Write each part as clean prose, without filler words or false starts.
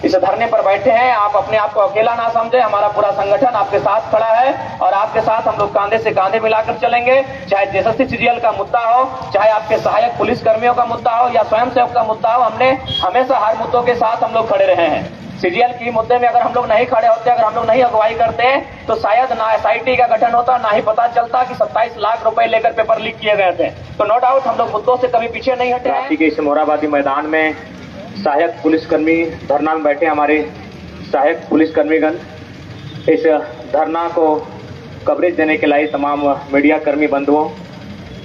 इस धरने पर बैठे हैं। आप अपने आप को अकेला ना समझे, हमारा पूरा संगठन आपके साथ खड़ा है और आपके साथ हम लोग कांधे से कांधे मिलाकर चलेंगे। चाहे जयशक्ति सीजीएल का मुद्दा हो, चाहे आपके सहायक पुलिस कर्मियों का मुद्दा हो या स्वयंसेवक का मुद्दा हो, हमने हमेशा हर मुद्दों के साथ हम लोग खड़े रहे हैं। सीजीएल की मुद्दे में अगर हम लोग नहीं खड़े होते, अगर हम लोग नहीं अगुवाई करते, तो शायद ना एसआईटी का गठन होता, ना ही पता चलता कि 27 लाख रुपए लेकर पेपर लीक किए गए थे। तो नो डाउट हम लोग मुद्दों से कभी पीछे नहीं हटे हैं। के इस मोराबादी मैदान में सहायक पुलिसकर्मी धरना में बैठे, हमारे सहायक पुलिसकर्मीगण इस धरना को कवरेज देने के लिए तमाम मीडिया कर्मी बंधुओं,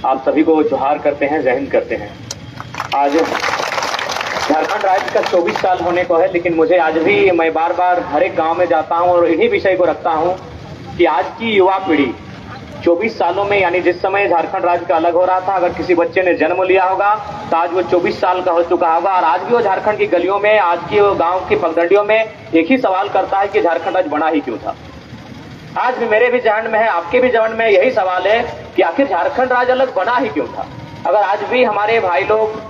आप सभी को जोहार करते हैं, जय हिंद करते हैं। आज झारखंड राज्य का 24 साल होने को है, लेकिन मुझे आज भी, मैं बार बार हर एक गांव में जाता हूं और इन्हीं विषय को रखता हूं कि आज की युवा पीढ़ी 24 सालों में, यानी जिस समय झारखंड राज्य का अलग हो रहा था, अगर किसी बच्चे ने जन्म लिया होगा तो आज वो 24 साल का हो चुका होगा और आज भी वो झारखंड की गलियों में, आज की वो गांव की पगडंडियों में एक ही सवाल करता है कि झारखंड राज्य बना ही क्यों था। आज भी मेरे भी जहन में है, आपके भी जहन में यही सवाल है कि आखिर झारखंड राज्य अलग बना ही क्यों था। अगर आज भी हमारे भाई लोग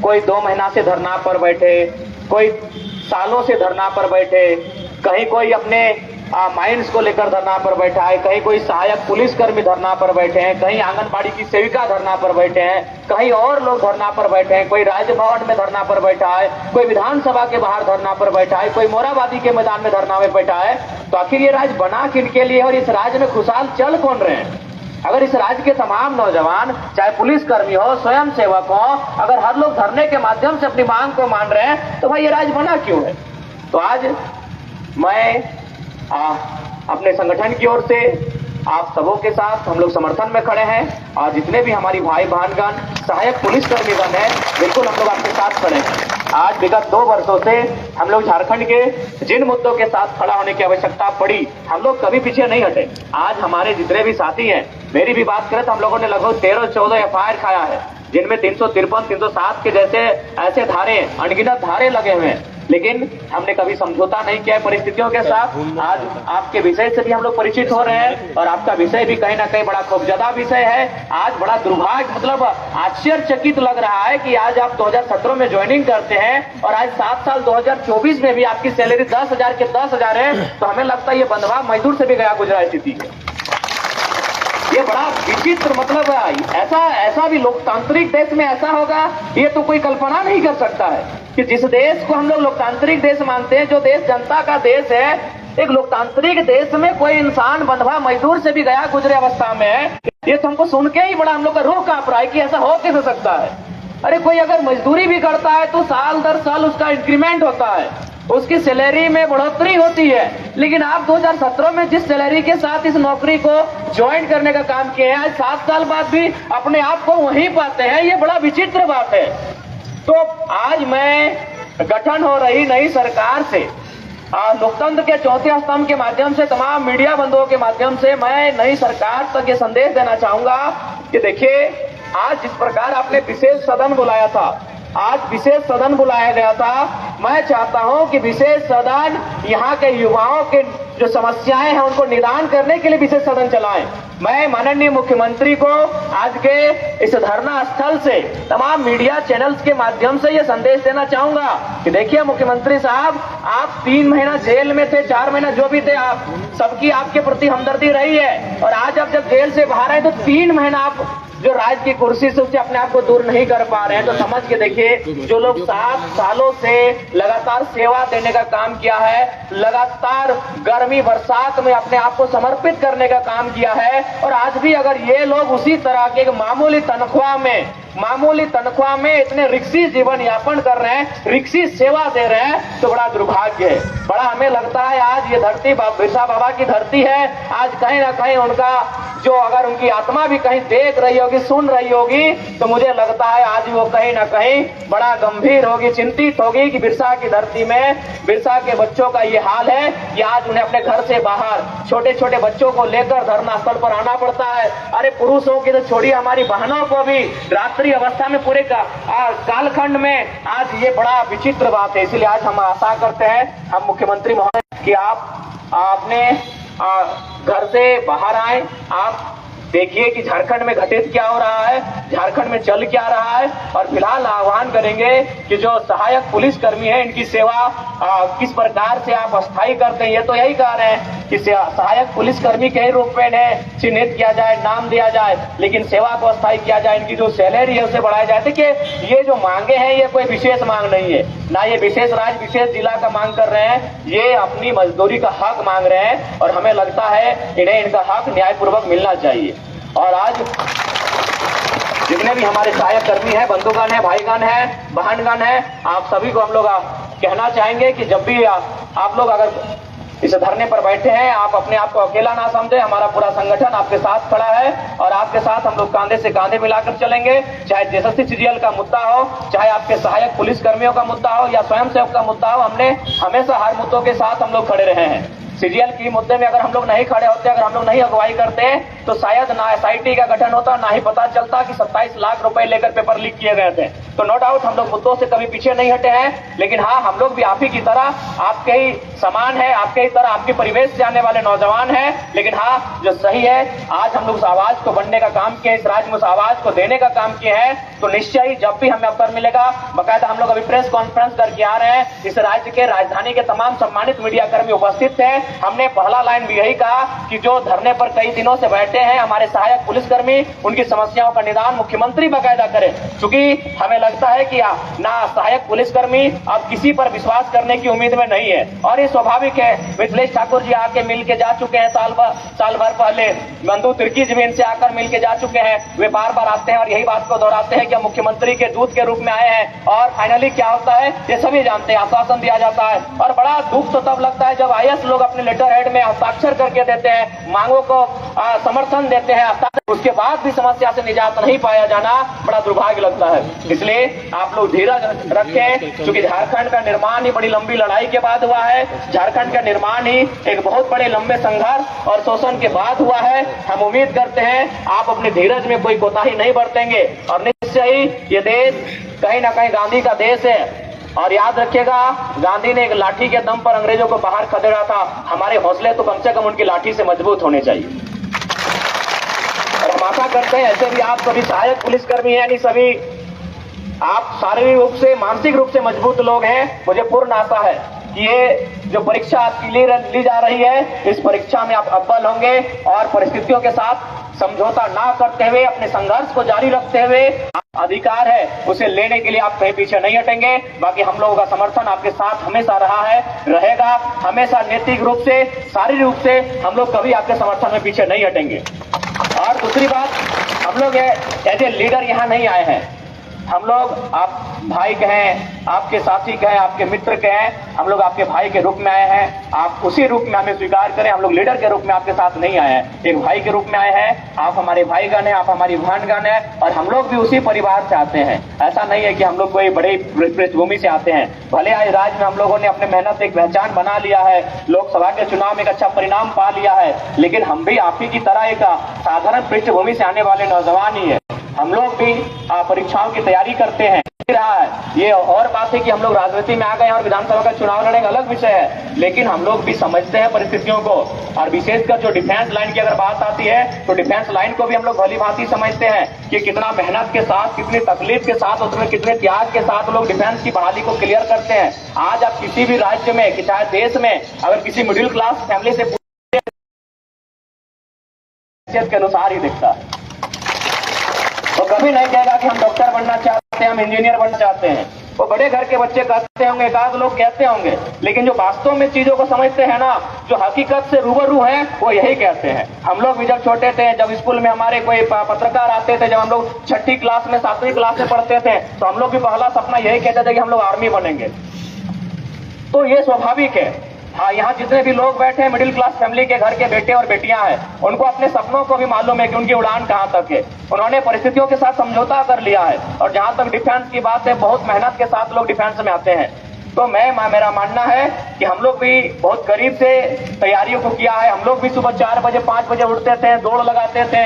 कोई 2 महीना से धरना पर बैठे, कोई सालों से धरना पर बैठे, कहीं कोई अपने माइंस को लेकर धरना पर बैठा है, कहीं कोई सहायक पुलिसकर्मी धरना पर बैठे हैं, कहीं आंगनबाड़ी की सेविका धरना पर बैठे हैं, कहीं और लोग धरना पर बैठे हैं, कोई राजभवन में धरना पर बैठा है, कोई विधानसभा के बाहर धरना पर बैठा है, कोई मोराबादी के मैदान में धरना में बैठा है, तो आखिर ये राज्य बना किनके लिए और इस राज्य में खुशहाल चल कौन रहे हैं। अगर इस राज्य के तमाम नौजवान, चाहे पुलिसकर्मी हो, स्वयं सेवक हो, अगर हर लोग धरने के माध्यम से अपनी मांग को मान रहे हैं, तो भाई ये राज्य बना क्यों है। तो आज मैं अपने संगठन की ओर से आप सबों के साथ हम लोग समर्थन में खड़े हैं और जितने भी हमारी भाई बहनगण, सहायक पुलिसकर्मीगण हैं, बिल्कुल हम लोग आपके साथ खड़े हैं। आज विगत 2 वर्षों से हम लोग झारखंड के जिन मुद्दों के साथ खड़ा होने की आवश्यकता पड़ी, हम लोग कभी पीछे नहीं हटे। आज हमारे जितने भी साथी हैं, मेरी भी बात करें तो हम लोगों ने लगभग 13-14 एफआईआर खाया है, जिनमें 353, 307 के जैसे ऐसे धारे, अनगिनत धारे लगे हुए हैं, लेकिन हमने कभी समझौता नहीं किया है परिस्थितियों के साथ। आज आपके विषय से भी हम लोग परिचित हो रहे हैं और आपका विषय भी कहीं ना कहीं बड़ा खौफजदा विषय है। आज बड़ा दुर्भाग्य, मतलब आश्चर्यचकित लग रहा है कि आज आप 2017 में ज्वाइनिंग करते हैं और आज 7 साल 2024 में भी आपकी सैलरी 10,000 के 10,000 है, तो हमें लगता है ये बंधवा मजदूर से भी गया गुजरा स्थिति है। ये बड़ा विचित्र, मतलब ऐसा भी लोकतांत्रिक देश में ऐसा होगा, ये तो कोई कल्पना नहीं कर सकता है कि जिस देश को हम लोग लोकतांत्रिक देश मानते हैं, जो देश जनता का देश है, एक लोकतांत्रिक देश में कोई इंसान बंधवा मजदूर से भी गया गुजरे अवस्था में है। ये तो हमको सुन के ही बड़ा हम लोग का रूह कांप रहा है कि ऐसा हो कैसे सकता है। अरे कोई अगर मजदूरी भी करता है तो साल दर साल उसका इंक्रीमेंट होता है, उसकी सैलरी में बढ़ोतरी होती है, लेकिन आप 2017 में जिस सैलरी के साथ इस नौकरी को ज्वाइन करने का काम किए हैं, आज 7 साल बाद भी अपने आप को वहीं पाते हैं। ये बड़ा विचित्र बात है। तो आज मैं गठन हो रही नई सरकार से, लोकतंत्र के चौथे स्तंभ के माध्यम से, तमाम मीडिया बंधुओं के माध्यम से मैं नई सरकार तक ये संदेश देना चाहूंगा कि देखिए, आज जिस प्रकार आपने विशेष सदन बुलाया था, आज विशेष सदन बुलाया गया था, मैं चाहता हूं कि विशेष सदन यहाँ के युवाओं के जो समस्याएं हैं उनको निदान करने के लिए विशेष सदन चलाएं। मैं माननीय मुख्यमंत्री को आज के इस धरना स्थल से, तमाम मीडिया चैनल्स के माध्यम से ये संदेश देना चाहूंगा कि देखिए मुख्यमंत्री साहब, आप 3 महीना जेल में थे, 4 महीना जो भी थे, आप सबकी आपके प्रति हमदर्दी रही है और आज आप जब जेल से बाहर आए तो 3 महीना आप जो राज की कुर्सी से उससे अपने आप को दूर नहीं कर पा रहे हैं। तो समझ के देखिए, जो लोग 7 सालों से लगातार सेवा देने का काम किया है, लगातार गर्मी बरसात में अपने आप को समर्पित करने का काम किया है, और आज भी अगर ये लोग उसी तरह के मामूली तनख्वाह में इतने रिक्सी जीवन यापन कर रहे हैं, रिक्सी सेवा दे रहे हैं, तो बड़ा दुर्भाग्य है। बड़ा हमें लगता है आज ये धरती बिरसा बाबा की धरती है। आज कहीं ना कहीं उनका जो, अगर उनकी आत्मा भी कहीं देख रही होगी, सुन रही होगी, तो मुझे लगता है आज वो कहीं ना कहीं बड़ा गंभीर होगी, चिंतित होगी कि बिरसा की धरती में बिरसा के बच्चों का ये हाल है कि आज उन्हें अपने घर से बाहर छोटे छोटे बच्चों को लेकर धरना स्थल पर आना पड़ता है। अरे पुरुषों की तो छोड़िए, हमारी बहनों को भी रात्रि अवस्था में पूरे कालखंड में आज ये बड़ा विचित्र बात है। इसलिए आज हम आशा करते हैं, हम मुख्यमंत्री महोदय, कि आप अपने घर से बाहर आए, आप देखिए कि झारखंड में घटित क्या हो रहा है, झारखंड में चल क्या रहा है। और फिलहाल आह्वान करेंगे कि जो सहायक पुलिसकर्मी है इनकी सेवा किस प्रकार से आप अस्थायी करते हैं। ये तो यही कह रहे हैं कि सहायक पुलिसकर्मी के ही रूप में इन्हें चिन्हित किया जाए, नाम दिया जाए, लेकिन सेवा को अस्थायी किया जाए, इनकी जो सैलरी है उसे बढ़ाया जाए। देखिए ये जो मांगे हैं ये कोई विशेष मांग नहीं है, ना ये विशेष राज्य विशेष जिला का मांग कर रहे हैं, ये अपनी मजदूरी का हक मांग रहे हैं और हमें लगता है इन्हें इनका हक न्यायपूर्वक मिलना चाहिए। और आज जितने भी हमारे सहायक कर्मी हैं, बंधुगण हैं, भाईगण हैं, बहनगण हैं, आप सभी को हम लोग कहना चाहेंगे कि जब भी आप लोग अगर इस धरने पर बैठे हैं, आप अपने आप को अकेला ना समझे, हमारा पूरा संगठन आपके साथ खड़ा है और आपके साथ हम लोग कांधे से कांधे मिलाकर चलेंगे। चाहे जेएसएससी सीजीएल का मुद्दा हो, चाहे आपके सहायक पुलिसकर्मियों का मुद्दा हो या स्वयंसेवक का मुद्दा हो, हमने हमेशा हर मुद्दों के साथ हम लोग खड़े रहे हैं। सीजीएल की मुद्दे में अगर हम लोग नहीं खड़े होते, अगर हम लोग नहीं अगुवाई करते तो शायद ना एसआईटी का गठन होता, ना ही पता चलता कि 27 लाख रुपए लेकर पेपर लीक किए गए थे। तो नो डाउट हम लोग मुद्दों से कभी पीछे नहीं हटे हैं, लेकिन हाँ हम लोग भी आप ही की तरह आपके ही समान है, आपके ही तरह आपके परिवेश से आने वाले नौजवान हैं। लेकिन हाँ जो सही है, आज हम लोग उस आवाज को बनने का काम किए, इस राज्य में उस आवाज को देने का काम किए हैं। तो निश्चय ही जब भी हमें अवसर मिलेगा, बाकायदा हम लोग अभी प्रेस कॉन्फ्रेंस करके आ रहे हैं, इस राज्य के राजधानी के तमाम सम्मानित मीडिया कर्मी उपस्थित थे। हमने पहला लाइन भी यही कहा कि जो धरने पर कई दिनों से बैठे हैं हमारे सहायक पुलिसकर्मी, उनकी समस्याओं का निदान मुख्यमंत्री बाकायदा करें। क्योंकि हमें लगता है कि ना सहायक पुलिसकर्मी अब किसी पर विश्वास करने की उम्मीद में नहीं है और ये स्वाभाविक है। मिथिलेश ठाकुर जी आके मिल के जा चुके हैं साल भर पहले, बंधु तिर्की जी भी इनसे आकर मिल के जा चुके हैं। वे बार बार आते हैं और यही बात को दोहराते हैं कि मुख्यमंत्री के दूत के रूप में आए हैं और फाइनली क्या होता है ये सभी जानते हैं, आश्वासन दिया जाता है। और बड़ा दुख तो तब लगता है जब आईएएस लोग अपने लेटर हेड में हस्ताक्षर करके देते हैं, मांगों को समर्थन देते हैं, उसके बाद भी समस्या से निजात नहीं पाया जाना बड़ा दुर्भाग्य लगता है। इसलिए आप लोग धीरज रखें, क्योंकि झारखंड का निर्माण ही बड़ी लंबी लड़ाई के बाद हुआ है। झारखंड का निर्माण ही एक बहुत बड़े लंबे संघर्ष और शोषण के बाद हुआ है। हम उम्मीद करते हैं आप अपने धीरज में कोई कोताही नहीं बरतेंगे और निश्चय ही ये देश कहीं ना कहीं गांधी का देश है। और याद रखिएगा, गांधी ने एक लाठी के दम पर अंग्रेजों को बाहर खदेड़ा था। हमारे हौसले तो कम से कम उनकी लाठी से मजबूत होने चाहिए। और हम आशा करते हैं ऐसे भी आप सभी सहायक पुलिसकर्मी हैं, यानी सभी आप शारीरिक रूप से मानसिक रूप से मजबूत लोग हैं। मुझे पूर्ण आशा है कि ये जो परीक्षा आपकी ली जा रही है, इस परीक्षा में आप अव्वल होंगे और परिस्थितियों के साथ समझौता ना करते हुए अपने संघर्ष को जारी रखते हुए अधिकार है उसे लेने के लिए आप कहीं पीछे नहीं हटेंगे। बाकी हम लोगों का समर्थन आपके साथ हमेशा रहा है, रहेगा हमेशा। नैतिक रूप से, शारीरिक रूप से हम लोग कभी आपके समर्थन में पीछे नहीं हटेंगे। और दूसरी बात, हम लोग एज ए लीडर यहाँ नहीं आए हैं, हम लोग आप भाई कहें, आपके साथी कहें, आपके मित्र कहें, हम लोग आपके भाई के रूप में आए हैं। आप उसी रूप में हमें स्वीकार करें। हम लोग लीडर के रूप में आपके साथ नहीं आए हैं, एक भाई के रूप में आए हैं। आप हमारे भाईगण हैं, आप हमारी बहनगण हैं और हम लोग भी उसी परिवार से आते हैं। ऐसा नहीं है कि हम लोग कोई बड़ी पृष्ठभूमि से आते हैं। भले आज राज्य में हम लोगों ने अपने मेहनत से एक पहचान बना लिया है, लोकसभा के चुनाव में एक अच्छा परिणाम पा लिया है, लेकिन हम भी आप ही की तरह एक साधारण पृष्ठभूमि से आने वाले नौजवान ही है। हम लोग भी परीक्षाओं की तैयारी करते हैं। रहा है ये और बात है कि हम लोग राजनीति में आ गए और विधानसभा का चुनाव लड़ेंगे, अलग विषय है, लेकिन हम लोग भी समझते हैं परिस्थितियों को। और विशेषकर जो डिफेंस लाइन की अगर बात आती है तो डिफेंस लाइन को भी हम लोग भली भांति समझते हैं कि कितना मेहनत के साथ, कितनी तकलीफ के साथ, उसमें कितने त्याग के साथ लोग डिफेंस की बहाली को क्लियर करते हैं। आज आप किसी भी राज्य में, कि चाहे देश में, अगर किसी मिडिल क्लास फैमिली से के अनुसार ही दिखता है, वो कभी नहीं कहेगा कि हम डॉक्टर बनना चाहते हैं, हम इंजीनियर बनना चाहते हैं। वो बड़े घर के बच्चे कहते होंगे, एकाध लोग कहते होंगे, लेकिन जो वास्तव में चीजों को समझते हैं ना, जो हकीकत से रूबरू हैं, वो यही कहते हैं। हम लोग भी जब छोटे थे, जब स्कूल में हमारे कोई पत्रकार आते थे, जब हम लोग 6ठी क्लास में 7वीं क्लास में पढ़ते थे, तो हम लोग भी पहला सपना यही कहते थे कि हम लोग आर्मी बनेंगे। तो ये स्वाभाविक है। हाँ, यहाँ जितने भी लोग बैठे हैं मिडिल क्लास फैमिली के घर के बेटे और बेटियां हैं, उनको अपने सपनों को भी मालूम है कि उनकी उड़ान कहाँ तक है। उन्होंने परिस्थितियों के साथ समझौता कर लिया है। और जहां तक डिफेंस की बात है, बहुत मेहनत के साथ लोग डिफेंस में आते हैं। तो मेरा मानना है कि हम लोग भी बहुत करीब से तैयारियों को किया है। हम लोग भी सुबह 4 बजे 5 बजे उठते थे, दौड़ लगाते थे।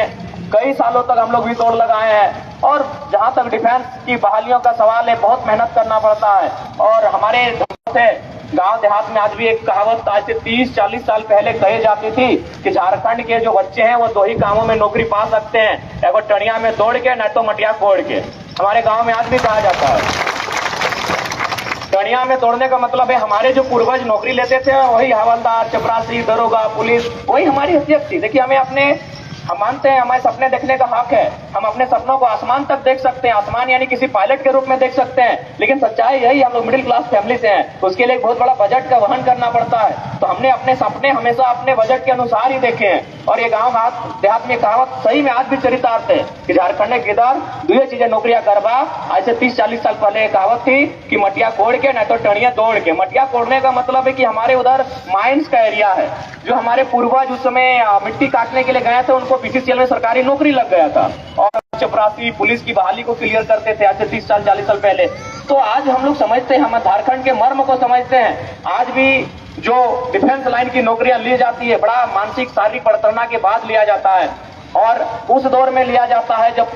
कई सालों तक हम लोग भी दौड़ लगाए हैं। और जहां तक डिफेंस की बहालियों का सवाल है, बहुत मेहनत करना पड़ता है। और हमारे से गांव देहात में आज भी एक कहावत आज से 30-40 साल पहले कही जाती थी कि झारखंड के जो बच्चे हैं वो 2 ही कामों में नौकरी पा सकते हैं, या तो टणिया में दौड़ के, न तो मटिया कोड़ के। हमारे गांव में आज भी कहा जाता है। टणिया में दौड़ने का मतलब है हमारे जो पूर्वज नौकरी लेते थे वही हवलदार, चपरासी, दरोगा, पुलिस, वही हमारी हैसियत थी। देखिए, हम मानते हैं हमें सपने देखने का हक है, हम अपने सपनों को आसमान तक देख सकते हैं, आसमान यानी किसी पायलट के रूप में देख सकते हैं, लेकिन सच्चाई यही, हम लोग मिडिल क्लास फैमिली से हैं, उसके लिए एक बहुत बड़ा बजट का वहन करना पड़ता है। तो हमने अपने सपने हमेशा अपने बजट के अनुसार ही देखे हैं। और ये गाँव देहात में कहावत सही में आज भी चरितार्थ है कि झारखंड के इधर 2 चीजें नौकरियां करवा। आज से 30-40 साल पहले कहावत थी कि मटिया कोड़ के, न तो टणिया दौड़ के। मटिया कोड़ने का मतलब है कि हमारे उधर माइंस का एरिया है, जो हमारे पूर्वज उस समय मिट्टी काटने के लिए गए थे, उनको पीसीसीएल में सरकारी नौकरी लग गया था, और चपरासी पुलिस की बहाली को क्लियर करते थे आज से 30-40 साल पहले। तो आज हम लोग समझते हैं, हम झारखंड के मर्म को समझते हैं। आज भी जो डिफेंस लाइन की नौकरियां ली जाती है, बड़ा मानसिक शारीरिक पड़तरना के बाद लिया जाता है, और उस दौर में लिया जाता है जब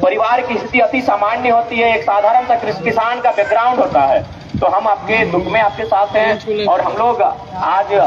परिवार की स्थिति अति सामान्य होती है, एक साधारण सा किसान का बैकग्राउंड होता है। तो हम आपके दुख में आपके साथ हैं, और हम लोग आज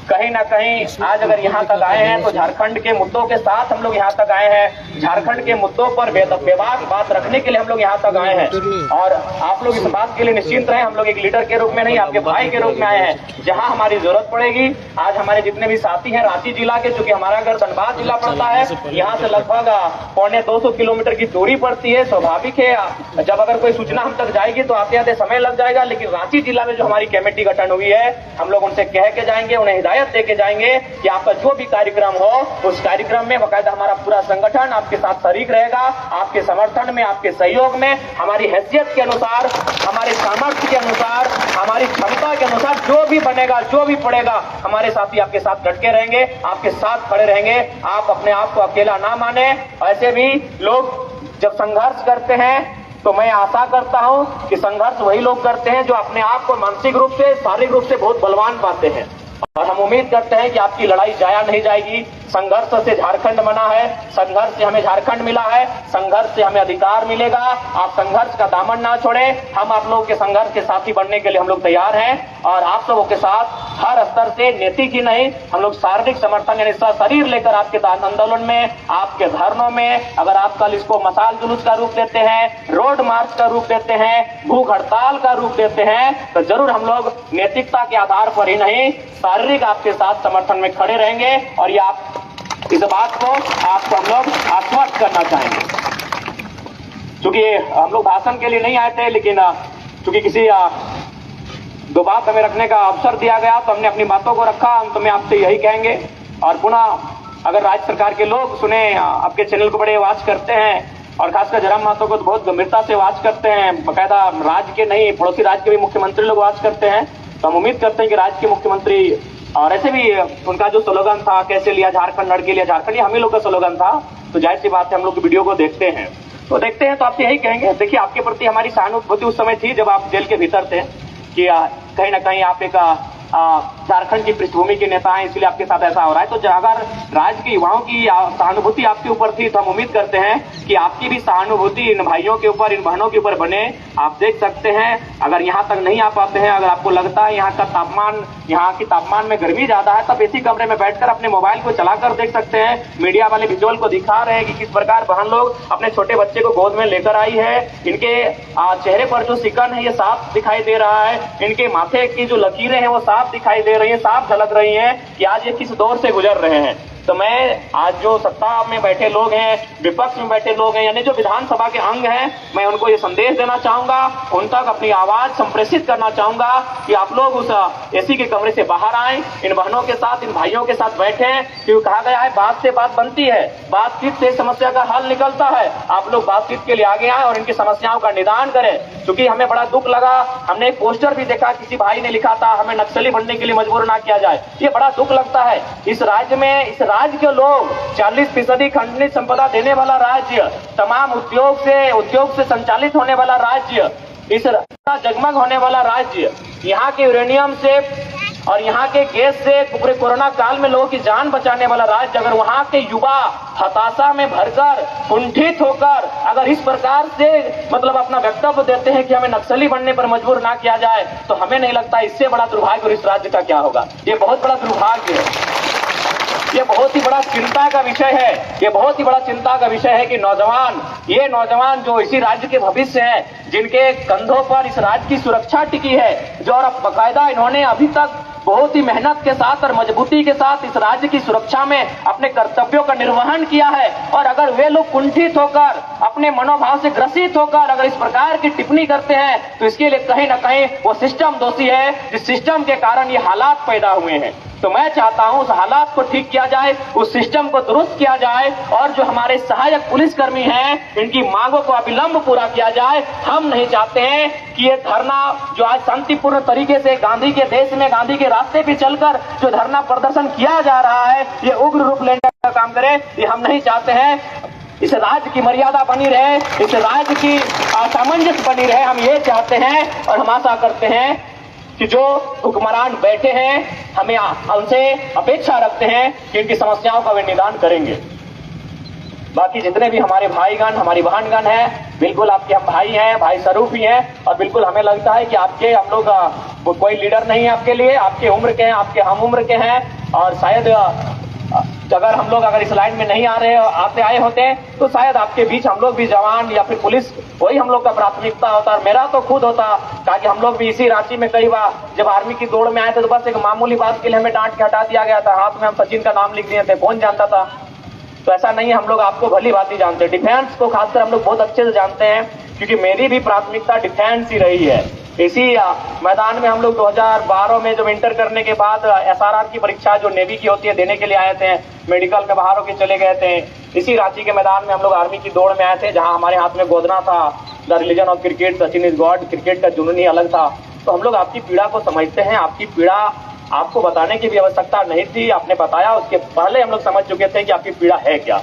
कहीं ना कहीं आज अगर यहाँ तक आए हैं तो झारखंड के मुद्दों के साथ हम लोग यहाँ तक आए हैं। झारखंड के मुद्दों पर बेबाक बात रखने के लिए हम लोग यहाँ तक आए हैं, और आप लोग इस बात के लिए निश्चिंत रहें, हम लोग एक लीडर के रूप में नहीं, आपके भाई के रूप में आए हैं। जहाँ हमारी जरूरत पड़ेगी, आज हमारे जितने भी साथी हैं रांची जिला के, चूंकि हमारा घर धनबाद जिला पड़ता है, यहाँ से लगभग 250 किलोमीटर की दूरी पड़ती है। स्वाभाविक है जब अगर कोई सूचना हम तक जाएगी तो आते आते समय लग जाएगा, लेकिन रांची जिला में जो हमारी कमेटी गठन हुई है, हम लोग उनसे कह के जाएंगे, उन्हें हिदायत देके जाएंगे कि आपका जो भी कार्यक्रम हो उस कार्यक्रम में बाकायदा हमारा पूरा संगठन आपके साथ शरीक रहेगा, आपके समर्थन में, आपके सहयोग में, हमारी हैसियत के अनुसार, हमारे सामर्थ्य के अनुसार, हमारी क्षमता के अनुसार जो भी बनेगा, जो भी पड़ेगा, हमारे साथी आपके साथ डट के रहेंगे, आपके साथ खड़े रहेंगे। आप अपने आप को अकेला ना माने। ऐसे भी लोग जब संघर्ष करते हैं तो मैं आशा करता हूं कि संघर्ष वही लोग करते हैं जो अपने आप को मानसिक रूप से, शारीरिक रूप से बहुत बलवान पाते हैं, और हम उम्मीद करते हैं कि आपकी लड़ाई जाया नहीं जाएगी। संघर्ष से झारखंड बना है, संघर्ष से हमें झारखंड मिला है, संघर्ष से हमें अधिकार मिलेगा। आप संघर्ष का दामन ना छोड़ें। हम आप लोगों के संघर्ष के साथी बनने के लिए हम लोग तैयार हैं, और आप लोगों के साथ हर स्तर से, नैतिक ही नहीं, हम लोग शारीरिक समर्थन यानी शरीर लेकर आपके आंदोलन में, आपके धरनों में, अगर आप कल इसको मसाल जुलूस का रूप देते हैं, रोड मार्च का रूप देते हैं, भूख हड़ताल का रूप देते हैं, तो जरूर हम लोग नैतिकता के आधार पर ही नहीं, शारीरिक आपके साथ समर्थन में खड़े रहेंगे। और ये आप इस बात को आपको हम लोग आश्वस्त करना चाहेंगे, क्योंकि हम लोग भाषण के लिए नहीं आए थे, लेकिन क्योंकि किसी दो बात हमें रखने का अवसर दिया गया तो हमने अपनी बातों को रखा। हम तुम्हें आपसे यही कहेंगे, और पुनः अगर राज्य सरकार के लोग सुने, आपके चैनल को बड़े वाच करते हैं, और खासकर जयराम महतो को तो बहुत गंभीरता से वाच करते हैं, बाकायदा राज्य के नहीं पड़ोसी राज्य के भी मुख्यमंत्री लोग वाच करते हैं, तो हम उम्मीद करते हैं कि राज्य के मुख्यमंत्री, और ऐसे भी उनका जो स्लोगन था, कैसे लिया झारखंड, लड़के लिया झारखंड, ये हम ही लोग का स्लोगन था, तो जाहिर सी बात है हम लोग वीडियो को देखते हैं तो आपसे यही कहेंगे। देखिए, आपके प्रति हमारी सहानुभूति उस समय थी जब आप जेल के भीतर थे, कि कहीं ना कहीं आप एक झारखंड की पृष्ठभूमि के नेता हैं, इसलिए आपके साथ ऐसा हो रहा है। तो अगर राज्य के युवाओं की सहानुभूति आपके ऊपर थी, तो हम उम्मीद करते हैं कि आपकी भी सहानुभूति इन भाइयों के ऊपर, इन बहनों के ऊपर बने। आप देख सकते हैं, अगर यहाँ तक नहीं आ पाते हैं, अगर आपको लगता है यहाँ का तापमान, यहाँ की तापमान में गर्मी ज्यादा है, तब एसी कमरे में बैठकर अपने मोबाइल को चलाकर देख सकते हैं। मीडिया वाले विजुअल को दिखा रहे हैं कि किस प्रकार बहन लोग अपने छोटे बच्चे को गोद में लेकर आई है। इनके चेहरे पर जो सिकन है ये साफ दिखाई दे रहा है, इनके माथे की जो लकीरें हैं वो साफ दिखाई दे रही है, साफ झलक रही है कि आज ये किस दौर से गुजर रहे हैं। तो मैं आज जो सत्ता में बैठे लोग हैं, विपक्ष में बैठे लोग हैं, यानी जो विधानसभा के अंग हैं, मैं उनको ये संदेश देना चाहूंगा, उन तक अपनी आवाज संप्रेषित करना चाहूंगा कि आप लोग उस एसी के कमरे से बाहर आए, इन बहनों के साथ, इन भाइयों के साथ बैठे, क्योंकि कहा गया है बात से बात बनती है, बातचीत से समस्या का हल निकलता है। आप लोग बातचीत के लिए आगे आए और इनकी समस्याओं का निदान करें। क्योंकि हमें बड़ा दुख लगा, हमने एक पोस्टर भी देखा, किसी भाई ने लिखा था हमें नक्सली बनने के लिए मजबूर ना किया जाए। ये बड़ा दुख लगता है। इस राज्य में, इस राज्य के लोग 40% खंडनीय संपदा देने वाला राज्य, तमाम उद्योग से संचालित होने वाला राज्य, इस जगमग होने वाला राज्य, यहाँ के यूरेनियम से और यहाँ के गैस से पूरे कोरोना काल में लोगों की जान बचाने वाला राज्य, अगर वहाँ के युवा हताशा में भरकर, कुंठित होकर अगर इस प्रकार से मतलब अपना वक्तव्य देते हैं कि हमें नक्सली बनने पर मजबूर ना किया जाए, तो हमें नहीं लगता इससे बड़ा दुर्भाग्य और इस राज्य का क्या होगा। ये बहुत बड़ा दुर्भाग्य है, ये बहुत ही बड़ा चिंता का विषय है। ये बहुत ही बड़ा चिंता का विषय है कि ये नौजवान जो इसी राज्य के भविष्य हैं, जिनके कंधों पर इस राज्य की सुरक्षा टिकी है, जो और बकायदा इन्होंने अभी तक बहुत ही मेहनत के साथ और मजबूती के साथ इस राज्य की सुरक्षा में अपने कर्तव्यों का निर्वहन किया है, और अगर वे लोग कुंठित होकर, अपने मनोभाव से ग्रसित होकर अगर इस प्रकार की टिप्पणी करते हैं, तो इसके लिए कहीं ना कहीं वो सिस्टम दोषी है, जिस सिस्टम के कारण ये हालात पैदा हुए हैं। तो मैं चाहता हूं उस हालात को ठीक किया जाए, उस सिस्टम को दुरुस्त किया जाए, और जो हमारे सहायक पुलिसकर्मी हैं, इनकी मांगों को अविलंब पूरा किया जाए। हम नहीं चाहते हैं कि ये धरना जो आज शांतिपूर्ण तरीके से गांधी के देश में, गांधी के रास्ते पे चलकर जो धरना प्रदर्शन किया जा रहा है, ये उग्र रूप लेने का काम करे, ये हम नहीं चाहते हैं। इस राज्य की मर्यादा बनी रहे, इस राज्य की सामंजस्य बनी रहे, हम ये चाहते हैं। और हम आशा करते हैं कि जो हुक्मरान बैठे हैं, हमें उनसे अपेक्षा रखते हैं कि इनकी समस्याओं का वे निदान करेंगे। बाकी जितने भी हमारे भाईगण, हमारी बहनगण हैं, बिल्कुल आपके हम भाई हैं, भाई स्वरूप ही हैं, और बिल्कुल हमें लगता है कि आपके हम लोग कोई लीडर नहीं है आपके लिए, आपके उम्र के हैं, आपके हम उम्र के हैं, और शायद अगर हम लोग इस लाइन में नहीं आए होते तो शायद आपके बीच हम लोग भी जवान या फिर पुलिस, वही हम लोग का प्राथमिकता होता। और मेरा तो खुद होता, ताकि हम लोग भी इसी रांची में कई बार जब आर्मी की दौड़ में आए थे, तो बस एक मामूली बात के लिए हमें डांट के हटा दिया गया था, हाथ में हम सचिन का नाम लिख दिए थे, कौन जानता था। तो ऐसा नहीं है, हम लोग आपको भली बात ही जानते हैं, डिफेंस को खासकर हम लोग बहुत अच्छे से जानते हैं, क्योंकि मेरी भी प्राथमिकता डिफेंस ही रही है। इसी मैदान में हम लोग 2012 में जब इंटर करने के बाद SRR की परीक्षा जो नेवी की होती है देने के लिए आए थे, मेडिकल में बाहर होके चले गए थे। इसी रांची के मैदान में हम लोग आर्मी की दौड़ में आए थे, जहां हमारे हाथ में गोदना था, the religion of cricket, Sachin is God, cricket का जुनून ही अलग था। तो हम लोग आपकी पीड़ा को समझते हैं, आपकी पीड़ा आपको बताने की भी आवश्यकता नहीं थी, आपने बताया, उसके पहले हम लोग समझ चुके थे कि आपकी पीड़ा है क्या।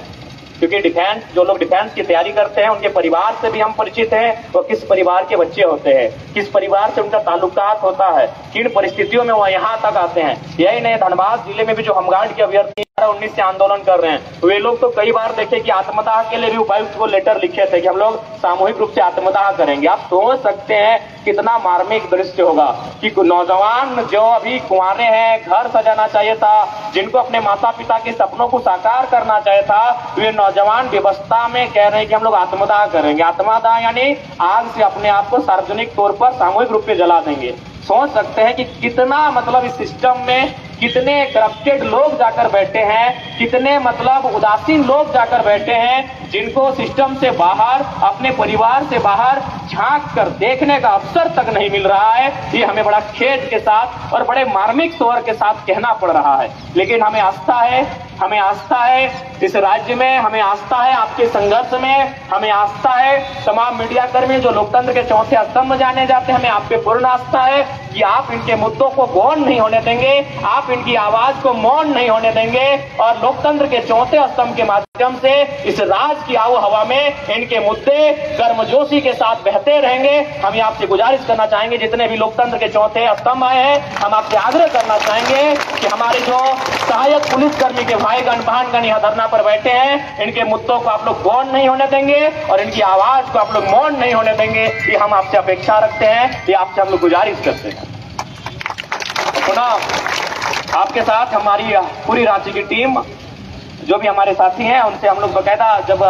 क्योंकि जो लोग डिफेंस की तैयारी करते हैं, उनके परिवार से भी हम परिचित हैं, वो किस परिवार के बच्चे होते हैं, किस परिवार से उनका ताल्लुकात होता है, किन परिस्थितियों में वो यहाँ तक आते हैं। यही नहीं, धनबाद जिले में भी जो होमगार्ड के अभ्यर्थी 19 से आंदोलन कर रहे हैं, वे लोग तो कई बार देखे कि आत्मदाह के लिए भी उपायुक्त को लेटर लिखे थे कि हम लोग सामूहिक रूप से आत्मदाह करेंगे। आप सोच सकते हैं कितना मार्मिक दृश्य होगा कि नौजवान जो अभी कुंवारे हैं, घर सजाना चाहिए था, जिनको अपने माता पिता के सपनों को साकार करना चाहिए था, वे नौजवान व्यवस्था में कह रहे हैं कि हम लोग आत्मदाह करेंगे। आत्मदाह यानी आग से अपने आप को सार्वजनिक तौर पर सामूहिक रूप से जला देंगे। सोच सकते हैं कि कितना मतलब इस सिस्टम में कितने करप्टेड लोग जाकर बैठे हैं, कितने मतलब उदासीन लोग जाकर बैठे हैं, जिनको सिस्टम से बाहर, अपने परिवार से बाहर झांक कर देखने का अवसर तक नहीं मिल रहा है। ये हमें बड़ा खेद के साथ और बड़े मार्मिक स्वर के साथ कहना पड़ रहा है। लेकिन हमें आस्था है इस राज्य में, हमें आस्था है आपके संघर्ष में, हमें आस्था है तमाम मीडिया कर्मी जो लोकतंत्र के चौथे स्तंभ जाने जाते हैं, हमें आप पे पूर्ण आस्था है कि आप इनके मुद्दों को गौण नहीं होने देंगे, आप इनकी आवाज को मौन नहीं होने देंगे, और लोकतंत्र के चौथे स्तंभ के माध्यम से इस राज्य की आओ हवा में इनके मुद्दे गर्मजोशी के साथ बहते रहेंगे। हम आपसे गुजारिश करना चाहेंगे, जितने भी लोकतंत्र के चौथे स्तंभ आए हैं, हम आपसे आग्रह करना चाहेंगे कि हमारे जो सहायक पुलिसकर्मी के भाईगण बहनगण यहाँ धरना पर बैठे हैं, इनके मुद्दों को आप लोग गौण नहीं होने देंगे और इनकी आवाज को आप लोग मौन नहीं होने देंगे। ये हम आपसे अपेक्षा रखते हैं, ये आपसे हम लोग गुजारिश करते हैं। पुनः आपके साथ हमारी पूरी रांची की टीम, जो भी हमारे साथी हैं, उनसे हम लोग बकायदा जब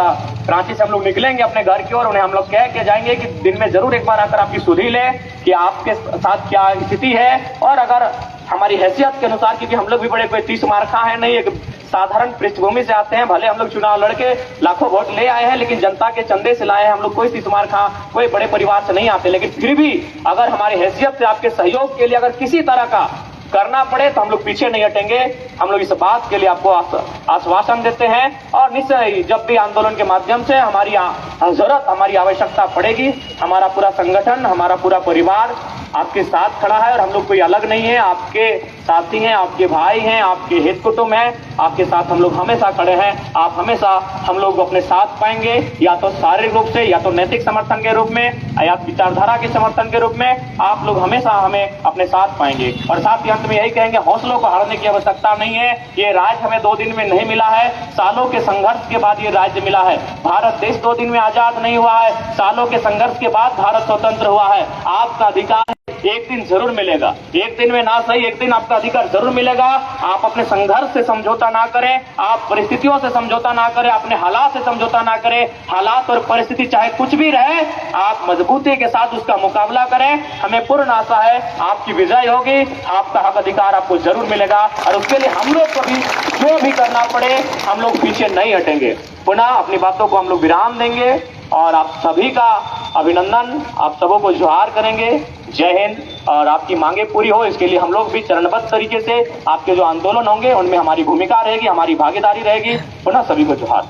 रांची से हम लोग निकलेंगे अपने घर की ओर, उन्हें हम लोग कह के जाएंगे कि दिन में जरूर एक बार आकर आपकी सुधि लें कि आपके साथ क्या स्थिति है, और अगर हमारी हैसियत के अनुसार, क्योंकि हम लोग भी बड़े कोई 30 मार्का है नहीं, एक साधारण पृष्ठभूमि से आते हैं, भले हम लोग चुनाव लड़के लाखों वोट ले आए हैं, लेकिन जनता के चंदे से लाए हैं, हम लोग कोई 30 मार्का, कोई बड़े परिवार से नहीं आते। लेकिन फिर भी अगर हमारी हैसियत से आपके सहयोग के लिए अगर किसी तरह का करना पड़े तो हम लोग पीछे नहीं हटेंगे। हम लोग इस बात के लिए आपको आश्वासन देते हैं, और निश्चय जब भी आंदोलन के माध्यम से हमारी जरूरत, हमारी आवश्यकता पड़ेगी, हमारा पूरा संगठन, हमारा पूरा परिवार आपके साथ खड़ा है, और हम लोग कोई अलग नहीं है। आपके साथी हैं, आपके भाई हैं, आपके हित कुटुंब हैं, आपके साथ हम लोग हमेशा खड़े हैं। आप हमेशा हम लोग अपने साथ पाएंगे, या तो शारीरिक रूप से, या तो नैतिक समर्थन के रूप में, या विचारधारा के समर्थन के रूप में। आप लोग हमेशा हमें अपने साथ पाएंगे। और साथ ही अंत में यही कहेंगे, हौसलों को हारने की आवश्यकता नहीं है। ये राज्य हमें 2 दिन में नहीं मिला है, सालों के संघर्ष के बाद ये राज्य मिला है। भारत देश 2 दिन में आजाद नहीं हुआ है, सालों के संघर्ष के बाद भारत स्वतंत्र हुआ है। आपका अधिकार एक दिन जरूर मिलेगा, एक दिन में ना सही, एक दिन आपका अधिकार जरूर मिलेगा। आप अपने संघर्ष से समझौता ना करें, आप परिस्थितियों से समझौता ना करें, अपने हालात से समझौता ना करें। हालात और परिस्थिति चाहे कुछ भी रहे, आप मजबूती के साथ उसका मुकाबला करें। हमें पूर्ण आशा है आपकी विजय होगी, आपका हक अधिकार आपको जरूर मिलेगा, और उसके लिए हम लोग को भी जो भी करना पड़े, हम लोग पीछे नहीं हटेंगे। पुनः अपनी बातों को हम लोग विराम देंगे और आप सभी का अभिनंदन, आप सबों को जोहार करेंगे। जय हिंद। और आपकी मांगे पूरी हो, इसके लिए हम लोग भी चरणबद्ध तरीके से आपके जो आंदोलन होंगे उनमें हमारी भूमिका रहेगी, हमारी भागीदारी रहेगी। पुनः सभी को जोहार।